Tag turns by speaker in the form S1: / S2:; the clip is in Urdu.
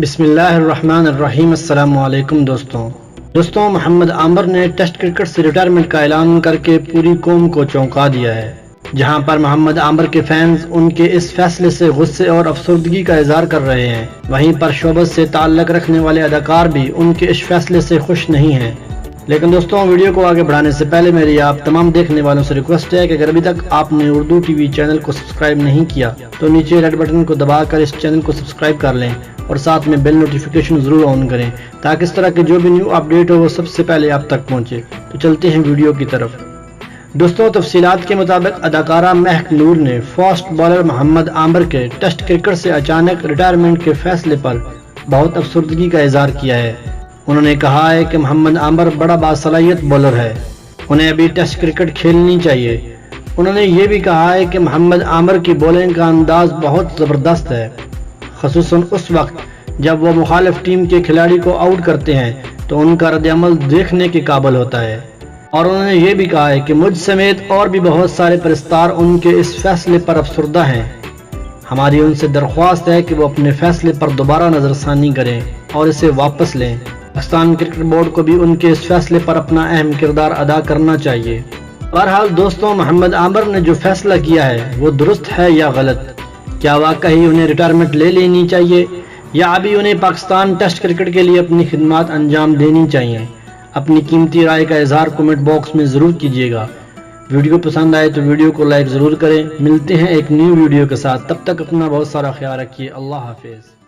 S1: بسم اللہ الرحمن الرحیم۔ السلام علیکم دوستوں محمد عامر نے ٹیسٹ کرکٹ سے ریٹائرمنٹ کا اعلان کر کے پوری قوم کو چونکا دیا ہے۔ جہاں پر محمد عامر کے فینز ان کے اس فیصلے سے غصے اور افسردگی کا اظہار کر رہے ہیں، وہیں پر شوبز سے تعلق رکھنے والے اداکار بھی ان کے اس فیصلے سے خوش نہیں ہیں۔ لیکن دوستوں، ویڈیو کو آگے بڑھانے سے پہلے میری آپ تمام دیکھنے والوں سے ریکویسٹ ہے کہ اگر ابھی تک آپ نے اردو ٹی وی چینل کو سبسکرائب نہیں کیا تو نیچے ریڈ بٹن کو دبا کر اس چینل کو سبسکرائب کر لیں اور ساتھ میں بیل نوٹیفیکیشن ضرور آن کریں تاکہ اس طرح کے جو بھی نیو اپڈیٹ ہو وہ سب سے پہلے آپ تک پہنچے۔ تو چلتے ہیں ویڈیو کی طرف۔ دوستوں، تفصیلات کے مطابق اداکارہ مہک نور نے فاسٹ بالر محمد عامر کے ٹیسٹ کرکٹ سے اچانک ریٹائرمنٹ کے فیصلے پر بہت افسردگی کا اظہار کیا ہے۔ انہوں نے کہا ہے کہ محمد عامر بڑا باصلاحیت بالر ہے، انہیں ابھی ٹیسٹ کرکٹ کھیلنی چاہیے۔ انہوں نے یہ بھی کہا ہے کہ محمد عامر کی بولنگ کا انداز بہت زبردست ہے، خصوصاً اس وقت جب وہ مخالف ٹیم کے کھلاڑی کو آؤٹ کرتے ہیں تو ان کا رد عمل دیکھنے کے قابل ہوتا ہے۔ اور انہوں نے یہ بھی کہا ہے کہ مجھ سمیت اور بھی بہت سارے پرستار ان کے اس فیصلے پر افسردہ ہیں۔ ہماری ان سے درخواست ہے کہ وہ اپنے فیصلے پر دوبارہ نظر ثانی کریں اور اسے واپس لیں۔ پاکستان کرکٹ بورڈ کو بھی ان کے اس فیصلے پر اپنا اہم کردار ادا کرنا چاہیے۔ بہرحال دوستوں، محمد عامر نے جو فیصلہ کیا ہے وہ درست ہے یا غلط؟ کیا واقعی انہیں ریٹائرمنٹ لے لینی چاہیے یا ابھی انہیں پاکستان ٹیسٹ کرکٹ کے لیے اپنی خدمات انجام دینی چاہیے؟ اپنی قیمتی رائے کا اظہار کمنٹ باکس میں ضرور کیجیے گا۔ ویڈیو پسند آئے تو ویڈیو کو لائک ضرور کریں۔ ملتے ہیں ایک نیو ویڈیو کے ساتھ، تب تک اپنا بہت سارا خیال رکھیے۔ اللہ حافظ۔